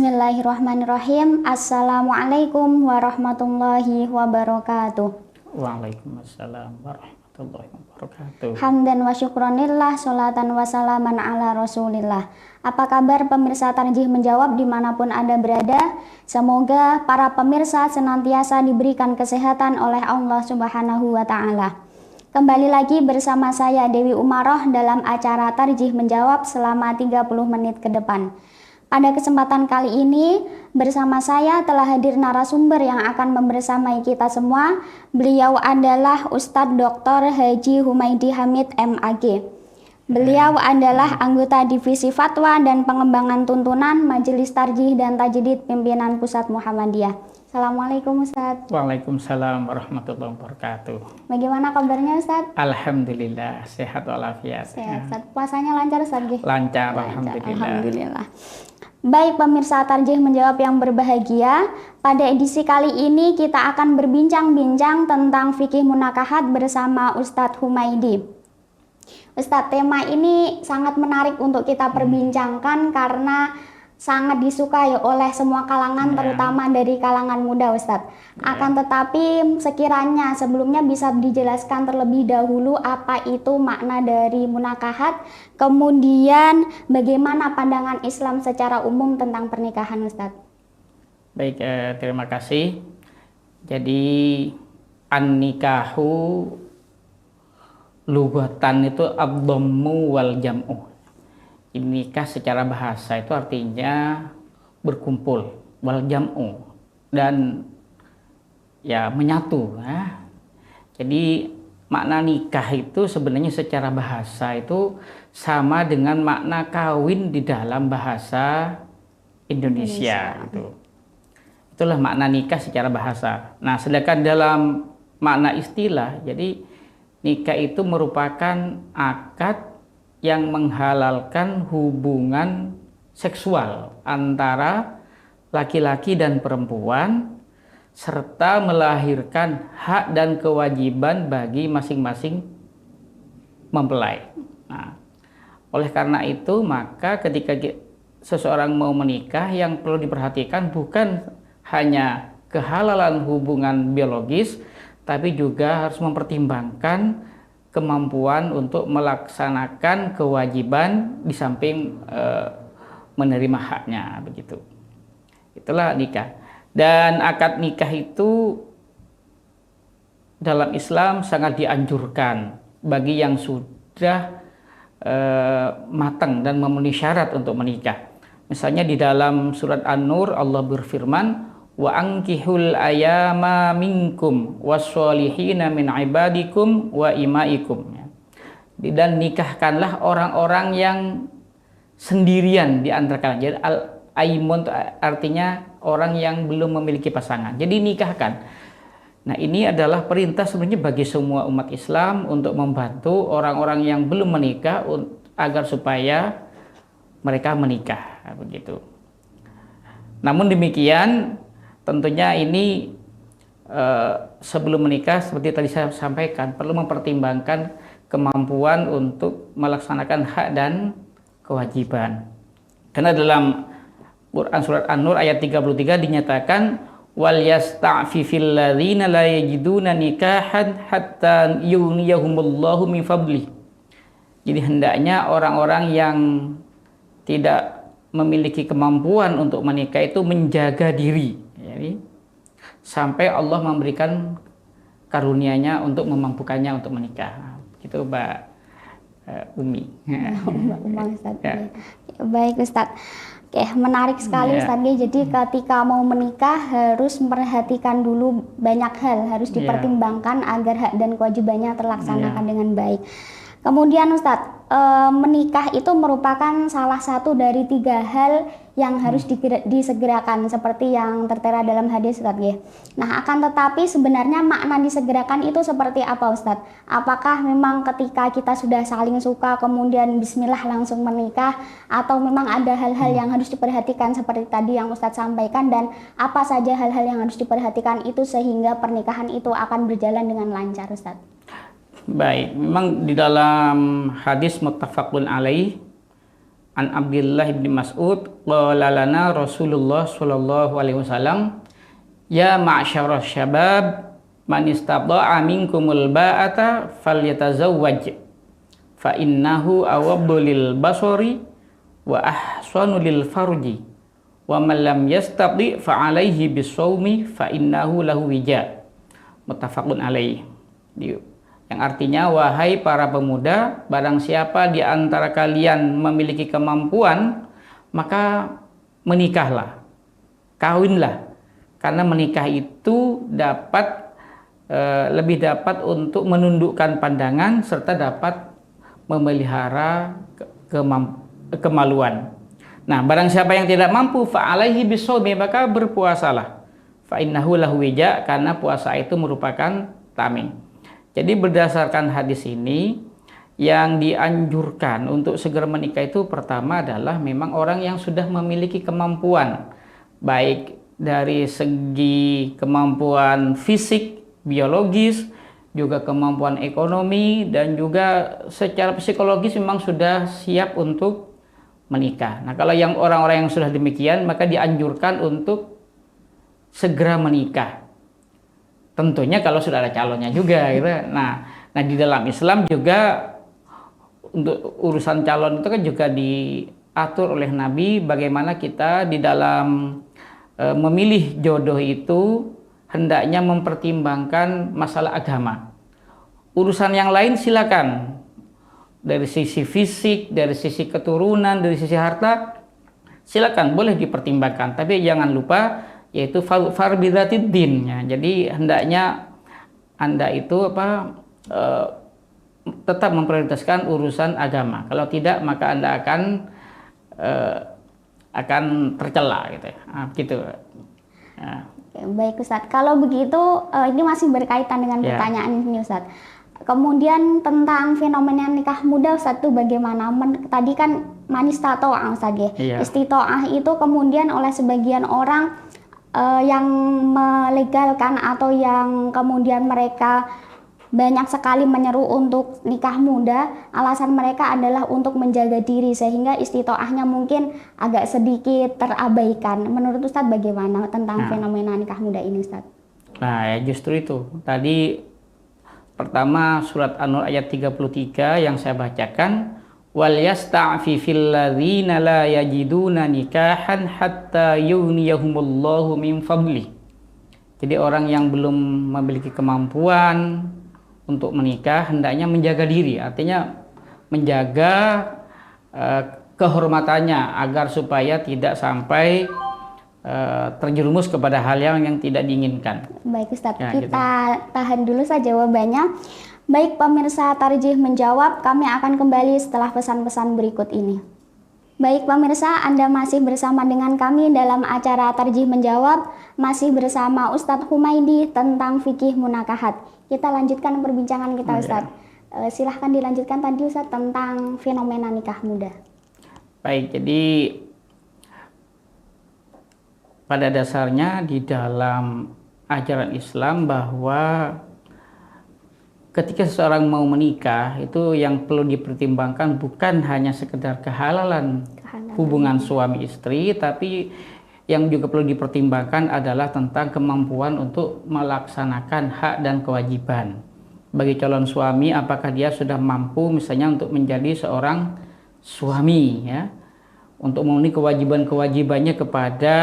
Bismillahirrahmanirrahim. Assalamualaikum warahmatullahi wabarakatuh. Waalaikumsalam warahmatullahi wabarakatuh. Hamdan wa syukronillah, sholatan wa salaman ala rasulillah. Apa kabar pemirsa Tarjih Menjawab dimanapun Anda berada? Semoga para pemirsa senantiasa diberikan kesehatan oleh Allah Subhanahu wa Ta'ala. Kembali lagi bersama saya Dewi Umaroh dalam acara Tarjih Menjawab selama 30 menit ke depan. Pada kesempatan kali ini bersama saya telah hadir narasumber yang akan membersamai kita semua. Beliau adalah Ustadz Dr. Haji Humaydi Hamid MAG. Beliau adalah anggota Divisi Fatwa dan Pengembangan Tuntunan Majelis Tarjih dan Tajdid Pimpinan Pusat Muhammadiyah. Assalamualaikum Ustadz. Waalaikumsalam warahmatullahi wabarakatuh. Bagaimana kabarnya Ustadz? Alhamdulillah sehat walafiat. Sehat Ustadz. Puasanya lancar Ustadz? Lancar, Alhamdulillah. Baik pemirsa Tarjih Menjawab yang berbahagia, pada edisi kali ini kita akan berbincang-bincang tentang fikih munakahat bersama Ustadz Humaydi. Ustadz, tema ini sangat menarik untuk kita perbincangkan karena sangat disukai oleh semua kalangan, terutama dari kalangan muda Ustadz. Akan tetapi sekiranya sebelumnya bisa dijelaskan terlebih dahulu apa itu makna dari munakahat, kemudian bagaimana pandangan Islam secara umum tentang pernikahan Ustadz. Baik, terima kasih. Jadi an-nikahu lugatan itu ad-dhammu wal jam'u. Nikah secara bahasa itu artinya berkumpul, wal jam'u, dan ya menyatu. Jadi makna nikah itu sebenarnya secara bahasa itu sama dengan makna kawin di dalam bahasa Indonesia. Itulah makna nikah secara bahasa. Nah, sedangkan dalam makna istilah, jadi nikah itu merupakan akad yang menghalalkan hubungan seksual antara laki-laki dan perempuan serta melahirkan hak dan kewajiban bagi masing-masing mempelai. Nah, oleh karena itu maka ketika seseorang mau menikah yang perlu diperhatikan bukan hanya kehalalan hubungan biologis, tapi juga harus mempertimbangkan kemampuan untuk melaksanakan kewajiban di samping menerima haknya, begitu. Itulah nikah. Dan akad nikah itu dalam Islam sangat dianjurkan bagi yang sudah matang dan memenuhi syarat untuk menikah. Misalnya di dalam surat An-Nur Allah berfirman, wa ankihul ayama minkum wassolihina min ibadikum wa imaikum. Dan nikahkanlah orang-orang yang sendirian di antara kalian. Jadi al-aimun artinya orang yang belum memiliki pasangan. Jadi nikahkan. Nah, ini adalah perintah sebenarnya bagi semua umat Islam untuk membantu orang-orang yang belum menikah agar supaya mereka menikah, begitu. Namun demikian tentunya ini sebelum menikah seperti tadi saya sampaikan perlu mempertimbangkan kemampuan untuk melaksanakan hak dan kewajiban. Karena dalam Quran surat An-Nur ayat 33 dinyatakan wal yasta'fifil ladzina la yajiduna nikahan hatta yughniyahumullahu min fadli. Jadi hendaknya orang-orang yang tidak memiliki kemampuan untuk menikah itu menjaga diri, jadi sampai Allah memberikan karunia-Nya untuk memampukannya untuk menikah. Gitu Mbak Umi. Mbak Umar, Ustaz. Ya. Baik Ustadz. Oke, menarik sekali Ustadz. Jadi ketika mau menikah harus memperhatikan dulu banyak hal, harus dipertimbangkan agar hak dan kewajibannya terlaksanakan dengan baik. Kemudian Ustadz, menikah itu merupakan salah satu dari 3 hal yang harus disegerakan seperti yang tertera dalam hadis Ustadz ya. Nah, akan tetapi sebenarnya makna disegerakan itu seperti apa Ustadz? Apakah memang ketika kita sudah saling suka kemudian bismillah langsung menikah, atau memang ada hal-hal yang harus diperhatikan seperti tadi yang Ustadz sampaikan, dan apa saja hal-hal yang harus diperhatikan itu sehingga pernikahan itu akan berjalan dengan lancar Ustadz? Baik, memang di dalam hadis muttafaqun alaih An Abdullah bin Mas'ud qala lana Rasulullah sallallahu alaihi wasallam, ya ma'syarasy syabab man istata'a minkumul ba'ata falyatazawwaj fa innahu awaddu lil basari wa ahsanu lil farji wa man lam yastati fa alaihi bisawmi fa innahu lahu wija. Muttafaqun alaih. Yang artinya, wahai para pemuda, barang siapa di antara kalian memiliki kemampuan, maka menikahlah, kawinlah, karena menikah itu lebih dapat untuk menundukkan pandangan serta dapat memelihara kemaluan. Nah, barang siapa yang tidak mampu, fa'alaihi bisawmi, maka berpuasalah. Fa'innahu lahu wija, karena puasa itu merupakan tameng. Jadi berdasarkan hadis ini, yang dianjurkan untuk segera menikah itu pertama adalah memang orang yang sudah memiliki kemampuan, baik dari segi kemampuan fisik, biologis, juga kemampuan ekonomi, dan juga secara psikologis memang sudah siap untuk menikah. Nah, kalau yang orang-orang yang sudah demikian, maka dianjurkan untuk segera menikah. Tentunya kalau sudah ada calonnya juga gitu. Nah di dalam Islam juga untuk urusan calon itu kan juga diatur oleh Nabi, bagaimana kita di dalam memilih jodoh itu hendaknya mempertimbangkan masalah agama. Urusan yang lain silakan, dari sisi fisik, dari sisi keturunan, dari sisi harta, silakan boleh dipertimbangkan, tapi jangan lupa yaitu farbidatid dinnya. Jadi hendaknya Anda itu tetap memprioritaskan urusan agama. Kalau tidak, maka Anda akan tercela gitu ya. Nah, gitu. Nah. Baik Ustadz, kalau begitu ini masih berkaitan dengan pertanyaan ini Ustadz. Kemudian tentang fenomena nikah muda Ustadz itu bagaimana? Tadi kan manistato'ah Ustadz ya. Istito'ah itu kemudian oleh sebagian orang yang melegalkan atau yang kemudian mereka banyak sekali menyeru untuk nikah muda, alasan mereka adalah untuk menjaga diri, sehingga istitoahnya mungkin agak sedikit terabaikan. Menurut Ustadz bagaimana tentang fenomena nikah muda ini Ustadz? Nah ya justru itu tadi, pertama surat An-Nur ayat 33 yang saya bacakan, wal yasta'fifil ladzina la yajiduna nikahan hatta yughniyahumullahu min fadli. Jadi orang yang belum memiliki kemampuan untuk menikah hendaknya menjaga diri, artinya menjaga kehormatannya agar supaya tidak sampai terjerumus kepada hal yang tidak diinginkan. Baik Ustadz, kita tahan dulu saja jawabannya. Baik pemirsa Tarjih Menjawab, kami akan kembali setelah pesan-pesan berikut ini. Baik pemirsa, Anda masih bersama dengan kami dalam acara Tarjih Menjawab, masih bersama Ustadz Humaidi tentang fikih munakahat. Kita lanjutkan perbincangan kita Ustadz. Silahkan dilanjutkan tadi Ustadz tentang fenomena nikah muda. Baik, jadi pada dasarnya di dalam ajaran Islam bahwa ketika seseorang mau menikah itu yang perlu dipertimbangkan bukan hanya sekedar kehalalan hubungan suami istri, tapi yang juga perlu dipertimbangkan adalah tentang kemampuan untuk melaksanakan hak dan kewajiban bagi calon suami. Apakah dia sudah mampu misalnya untuk menjadi seorang suami, ya, untuk memenuhi kewajiban-kewajibannya kepada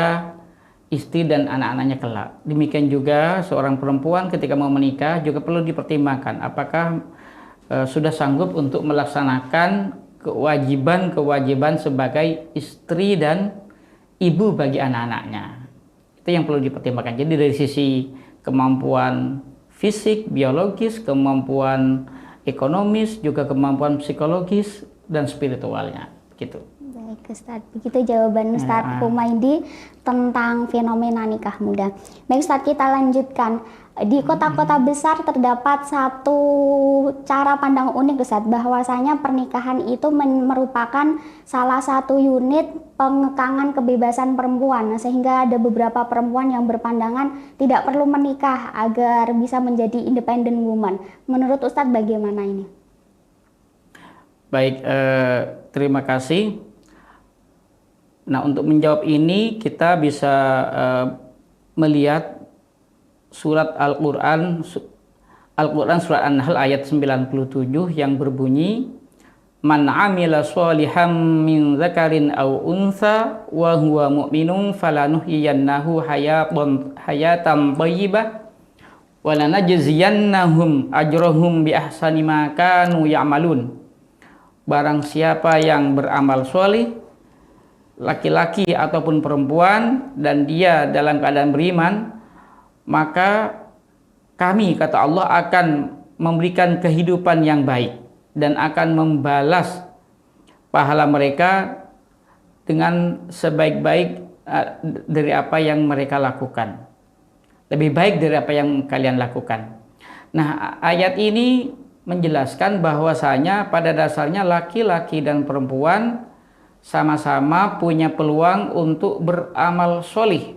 istri dan anak-anaknya kelak. Demikian juga seorang perempuan ketika mau menikah juga perlu dipertimbangkan apakah sudah sanggup untuk melaksanakan kewajiban-kewajiban sebagai istri dan ibu bagi anak-anaknya. Itu yang perlu dipertimbangkan. Jadi dari sisi kemampuan fisik, biologis, kemampuan ekonomis, juga kemampuan psikologis dan spiritualnya, gitu. Baik Ustadz, begitu jawaban Ustadz Humaidi tentang fenomena nikah muda. Baik Ustadz, kita lanjutkan. Di kota-kota besar terdapat satu cara pandang unik Ustadz, bahwasanya pernikahan itu merupakan salah satu unit pengekangan kebebasan perempuan, sehingga ada beberapa perempuan yang berpandangan tidak perlu menikah agar bisa menjadi independent woman. Menurut Ustadz bagaimana ini? Baik, terima kasih. Nah, untuk menjawab ini kita bisa melihat surat Al-Quran surat An-Nahl ayat 97 yang berbunyi, Man amila sholihan min dzakarin aw untha wa huwa mu'minun falanuhyiyannahu hayatan thayyibah wa lanajziyannahum ajrahum bi ahsani ma kanu ya'malun. Barang siapa yang beramal sholih, laki-laki ataupun perempuan, dan dia dalam keadaan beriman, maka kami, kata Allah, akan memberikan kehidupan yang baik dan akan membalas pahala mereka dengan sebaik-baik dari apa yang mereka lakukan. Lebih baik dari apa yang kalian lakukan. Nah, ayat ini menjelaskan bahwasanya pada dasarnya laki-laki dan perempuan sama-sama punya peluang untuk beramal sholih,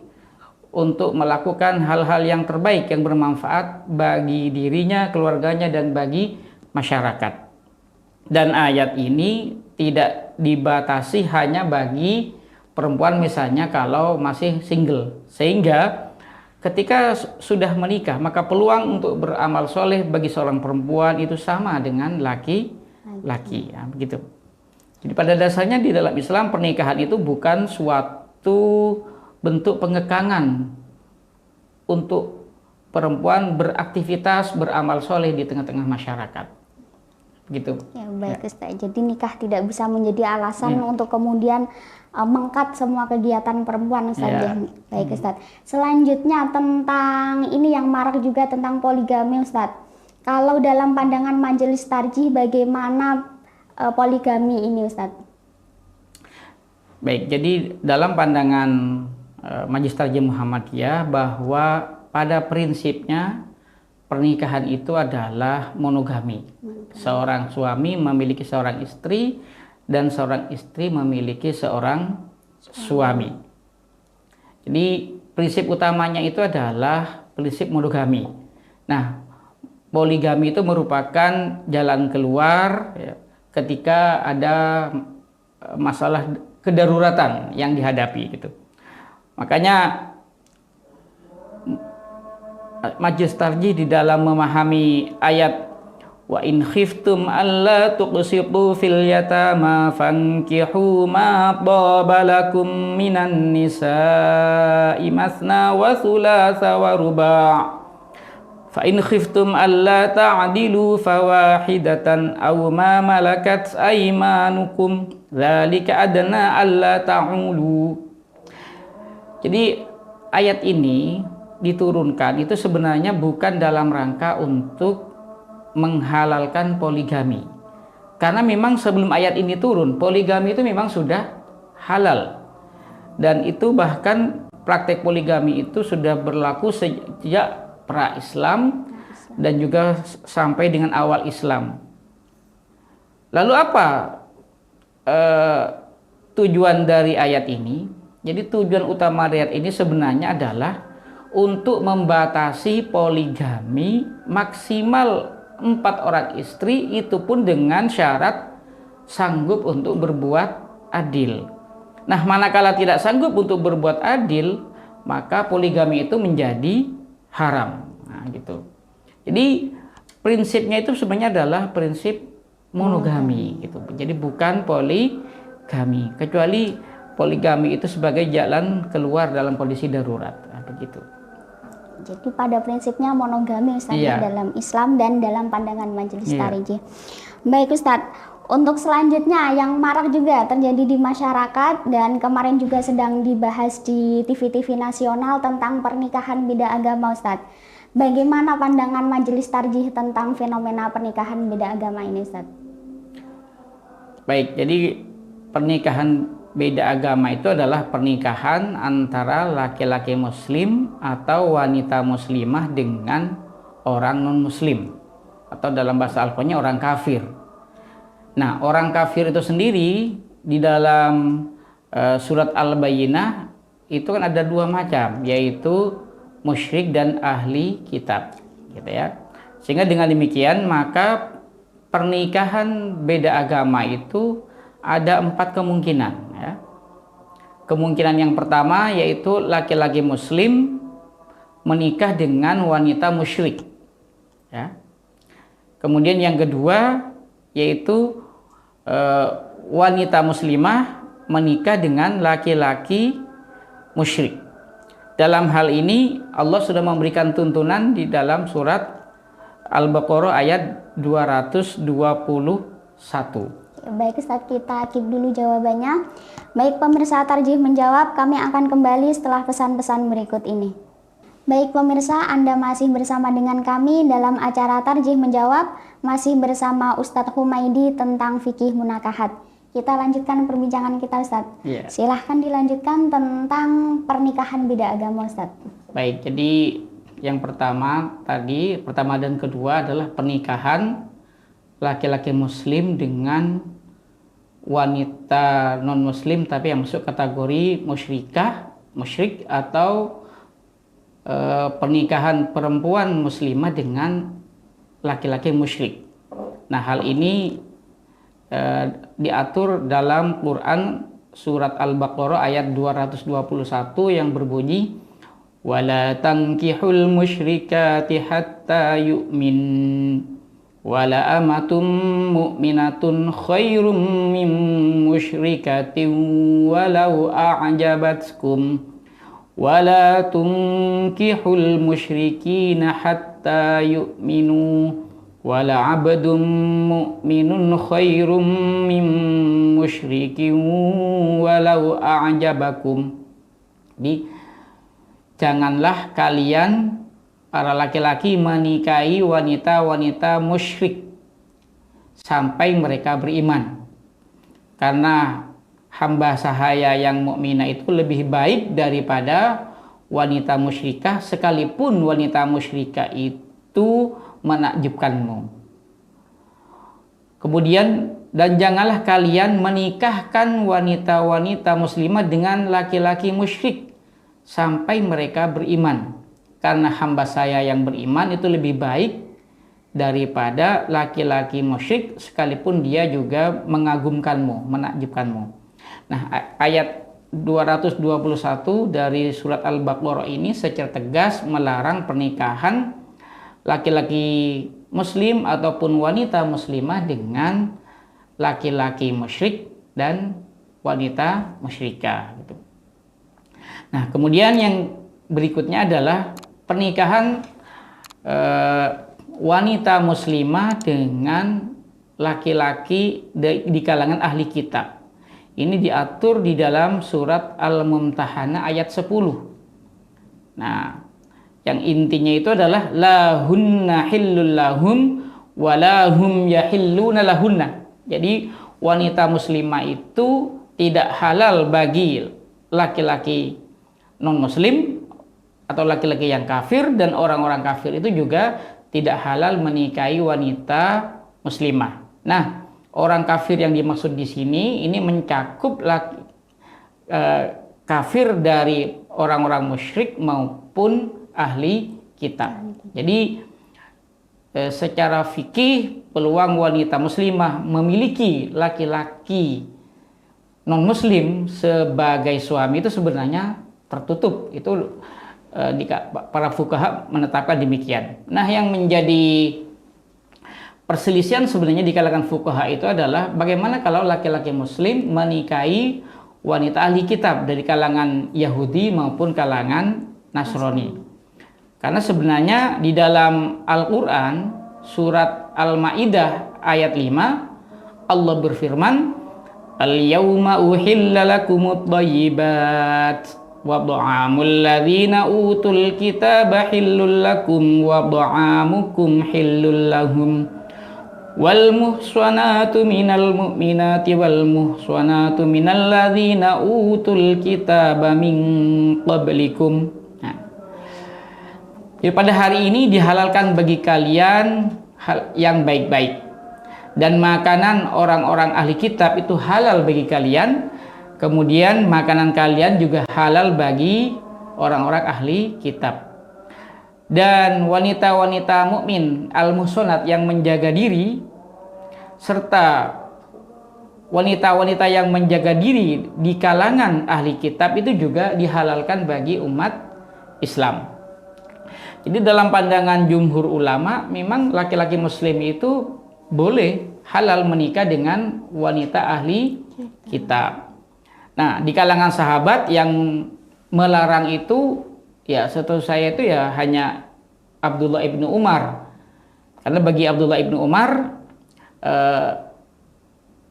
untuk melakukan hal-hal yang terbaik yang bermanfaat bagi dirinya, keluarganya, dan bagi masyarakat. Dan ayat ini tidak dibatasi hanya bagi perempuan, misalnya kalau masih single, sehingga ketika sudah menikah maka peluang untuk beramal soleh bagi seorang perempuan itu sama dengan laki-laki, ya, begitu. Jadi pada dasarnya di dalam Islam pernikahan itu bukan suatu bentuk pengekangan untuk perempuan beraktivitas, beramal soleh di tengah-tengah masyarakat. Gitu. Ya, baik, Ustaz. Jadi nikah tidak bisa menjadi alasan untuk kemudian mengkat semua kegiatan perempuan, Ustaz. Ya. Baik, Ustaz. Selanjutnya tentang ini yang marak juga tentang poligami, Ustaz. Kalau dalam pandangan Majelis Tarjih bagaimana poligami ini, Ustaz? Baik, jadi dalam pandangan Majelis Tarjih Muhammadiyah bahwa pada prinsipnya pernikahan itu adalah monogami. Seorang suami memiliki seorang istri dan seorang istri memiliki seorang suami. Jadi prinsip utamanya itu adalah prinsip monogami. Nah, poligami itu merupakan jalan keluar, ya, ketika ada masalah kedaruratan yang dihadapi gitu. Makanya Majelis Tarjih di dalam memahami ayat wa in khiftum alla tuqsitu fil yatama fankihu ma tabalakum minan nisa'i masna wa thulatha wa ruba' fa in khiftum alla ta'dilu fawahidatan aw ma malakat aymanukum dzalika adna alla ta'ulu. Jadi ayat ini diturunkan itu sebenarnya bukan dalam rangka untuk menghalalkan poligami, karena memang sebelum ayat ini turun poligami itu memang sudah halal, dan itu bahkan praktek poligami itu sudah berlaku sejak pra-Islam dan juga sampai dengan awal Islam. Lalu apa tujuan dari ayat ini? Jadi tujuan utama ayat ini sebenarnya adalah untuk membatasi poligami maksimal 4 orang istri, itu pun dengan syarat sanggup untuk berbuat adil. Nah, manakala tidak sanggup untuk berbuat adil, maka poligami itu menjadi haram. Nah, gitu. Jadi prinsipnya itu sebenarnya adalah prinsip monogami gitu. Jadi bukan poligami, kecuali poligami itu sebagai jalan keluar dalam kondisi darurat. Nah, begitu. Jadi pada prinsipnya monogami, Ustaz, dalam Islam dan dalam pandangan Majelis Tarjih. Baik, Ustaz, untuk selanjutnya yang marak juga terjadi di masyarakat dan kemarin juga sedang dibahas di TV-TV nasional tentang pernikahan beda agama, Ustaz. Bagaimana pandangan Majelis Tarjih tentang fenomena pernikahan beda agama ini, Ustaz? Baik, jadi pernikahan beda agama itu adalah pernikahan antara laki-laki muslim atau wanita muslimah dengan orang non-muslim, atau dalam bahasa Al-Qur'annya orang kafir. Nah, orang kafir itu sendiri di dalam surat Al-Bayyinah itu kan ada 2 macam, yaitu musyrik dan ahli kitab, gitu ya. Sehingga dengan demikian maka pernikahan beda agama itu ada 4 kemungkinan, ya. Kemungkinan yang pertama yaitu laki-laki muslim menikah dengan wanita musyrik, ya. Kemudian yang kedua yaitu wanita muslimah menikah dengan laki-laki musyrik. Dalam hal ini Allah sudah memberikan tuntunan di dalam surat Al-Baqarah ayat 221. Baik Ustaz, kita keep dulu jawabannya. Baik pemirsa Tarjih Menjawab, kami akan kembali setelah pesan-pesan berikut ini. Baik pemirsa, Anda masih bersama dengan kami dalam acara Tarjih Menjawab, masih bersama Ustadz Humaidi tentang fikih munakahat. Kita lanjutkan perbincangan kita Ustadz. Yeah. Silahkan dilanjutkan tentang pernikahan beda agama Ustadz. Baik, jadi yang pertama dan kedua adalah pernikahan laki-laki muslim dengan wanita non muslim tapi yang masuk kategori musyrik, atau pernikahan perempuan muslimah dengan laki-laki musyrik. Nah, hal ini diatur dalam Quran surat Al-Baqarah ayat 221 yang berbunyi wala tankihul musyrikati hatta yu'min wala amatum mu'minatun khairum min musyrikatin walau a'jabatkum wala tunkihul musyrikina hatta yu'minu wala abdun mu'minun khairum min musyrikin walau a'jabakum. Jadi janganlah kalian para laki-laki menikahi wanita-wanita musyrik sampai mereka beriman, karena hamba sahaya yang mukminah itu lebih baik daripada wanita musyrikah sekalipun wanita musyrikah itu menakjubkanmu. Kemudian, dan janganlah kalian menikahkan wanita-wanita muslimah dengan laki-laki musyrik sampai mereka beriman, karena hamba saya yang beriman itu lebih baik daripada laki-laki musyrik sekalipun dia juga mengagumkanmu, menakjubkanmu. Nah, ayat 221 dari surat Al-Baqarah ini secara tegas melarang pernikahan laki-laki muslim ataupun wanita muslimah dengan laki-laki musyrik dan wanita musyrikah gitu. Nah, kemudian yang berikutnya adalah pernikahan wanita muslimah dengan laki-laki di kalangan ahli kitab. Ini diatur di dalam surat Al-Mumtahanah ayat 10. Nah, yang intinya itu adalah lahunna hillul lahum wa lahum yahilluna lahunna. Jadi wanita muslimah itu tidak halal bagi laki-laki non muslim atau laki-laki yang kafir, dan orang-orang kafir itu juga tidak halal menikahi wanita muslimah. Nah, orang kafir yang dimaksud di sini ini mencakup kafir dari orang-orang musyrik maupun ahli kitab. Jadi secara fikih peluang wanita muslimah memiliki laki-laki non muslim sebagai suami itu sebenarnya tertutup. Itu para fuqaha menetapkan demikian. Nah, yang menjadi perselisihan sebenarnya di kalangan fuqaha itu adalah bagaimana kalau laki-laki muslim menikahi wanita ahli kitab dari kalangan Yahudi maupun kalangan Nasrani. Karena sebenarnya di dalam Al-Quran surat Al-Ma'idah ayat 5 Allah berfirman, Al-yawma uhilla lakumut thayyibat wa ta'amul ladzina utul kitaba hillul lakum wa ta'amukum hillul lahum wal muhsanatu minal mu'minati wal muhsanatu minal ladzina utul kitaba min qablikum. Jadi pada hari ini dihalalkan bagi kalian hal yang baik-baik, dan makanan orang-orang ahli kitab itu halal bagi kalian. Kemudian makanan kalian juga halal bagi orang-orang ahli kitab. Dan wanita-wanita mukmin al-muhsanat yang menjaga diri serta wanita-wanita yang menjaga diri di kalangan ahli kitab itu juga dihalalkan bagi umat Islam. Jadi dalam pandangan jumhur ulama, memang laki-laki muslim itu boleh halal menikah dengan wanita ahli kitab. Nah, di kalangan sahabat yang melarang itu, ya setahu saya itu ya hanya Abdullah ibnu Umar. Karena bagi Abdullah ibnu Umar,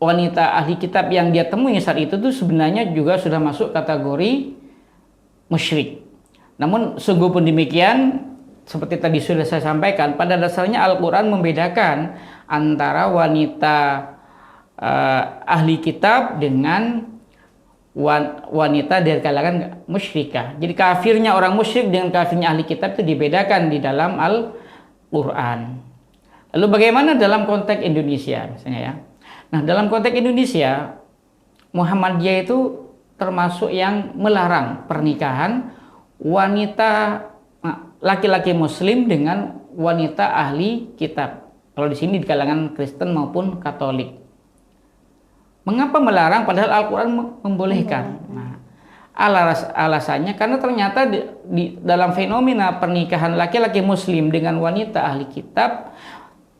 wanita ahli kitab yang dia temui saat itu tuh sebenarnya juga sudah masuk kategori musyrik. Namun sungguh pun demikian, seperti tadi sudah saya sampaikan, pada dasarnya Al-Quran membedakan antara wanita ahli kitab dengan wanita dari kalangan musyrikah. Jadi kafirnya orang musyrik dengan kafirnya ahli kitab itu dibedakan di dalam Al-Quran. Lalu bagaimana dalam konteks Indonesia misalnya ya? Nah, dalam konteks Indonesia, Muhammadiyah itu termasuk yang melarang pernikahan wanita laki-laki muslim dengan wanita ahli kitab. Kalau di sini di kalangan Kristen maupun Katolik. Mengapa melarang padahal Al-Quran membolehkan? Nah, alasannya karena ternyata di dalam fenomena pernikahan laki-laki muslim dengan wanita ahli kitab,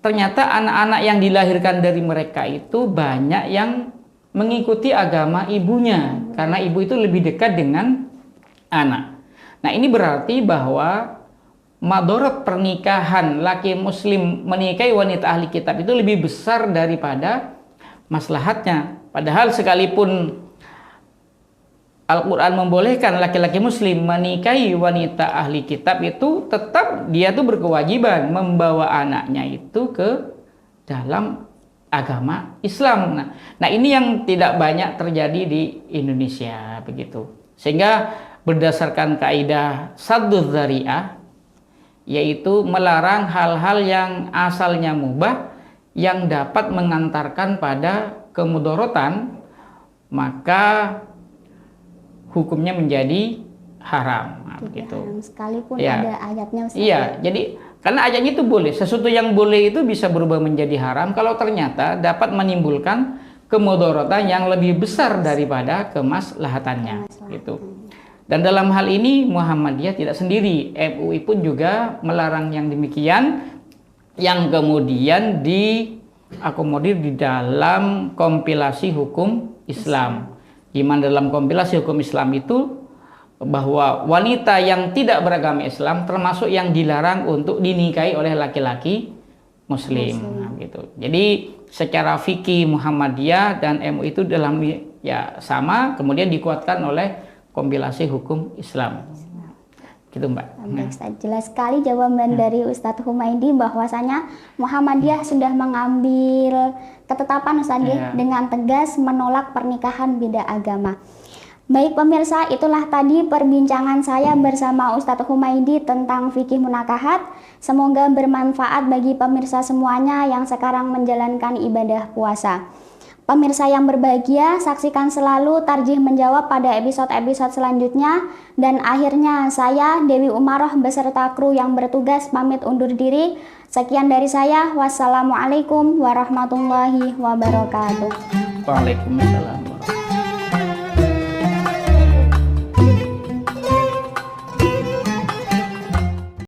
ternyata anak-anak yang dilahirkan dari mereka itu banyak yang mengikuti agama ibunya, karena ibu itu lebih dekat dengan anak. Nah, ini berarti bahwa madorot pernikahan laki muslim menikahi wanita ahli kitab itu lebih besar daripada maslahatnya. Padahal sekalipun Al-Quran membolehkan laki-laki muslim menikahi wanita ahli kitab, itu tetap dia tuh berkewajiban membawa anaknya itu ke dalam agama Islam. Nah, ini yang tidak banyak terjadi di Indonesia begitu. Sehingga berdasarkan kaidah sadduz dzari'ah, yaitu melarang hal-hal yang asalnya mubah yang dapat mengantarkan pada kemudorotan, maka hukumnya menjadi haram. Nah, begitu. Sekalipun ya, ada ayatnya Ustaz. Iya, jadi karena ayatnya itu boleh, sesuatu yang boleh itu bisa berubah menjadi haram kalau ternyata dapat menimbulkan kemudorotan yang lebih besar daripada kemaslahatannya. Gitu. Dan dalam hal ini Muhammadiyah tidak sendiri, MUI pun juga melarang yang demikian, yang kemudian diakomodir di dalam kompilasi hukum Islam. Di mana dalam kompilasi hukum Islam itu bahwa wanita yang tidak beragama Islam termasuk yang dilarang untuk dinikahi oleh laki-laki muslim. Nah, gitu. Jadi secara fikih Muhammadiyah dan MUI itu dalam ya sama, kemudian dikuatkan oleh kompilasi hukum Islam. Gitu, Mbak. Jelas sekali jawaban dari Ustadz Humaydi bahwasanya Muhammadiyah sudah mengambil ketetapan Ustadz dengan tegas menolak pernikahan beda agama. Baik pemirsa, itulah tadi perbincangan saya bersama Ustadz Humaydi tentang fikih munakahat. Semoga bermanfaat bagi pemirsa semuanya yang sekarang menjalankan ibadah puasa. Pemirsa yang berbahagia, saksikan selalu Tarjih Menjawab pada episode-episode selanjutnya. Dan akhirnya saya, Dewi Umaroh, beserta kru yang bertugas pamit undur diri. Sekian dari saya. Wassalamualaikum warahmatullahi wabarakatuh. Waalaikumsalam.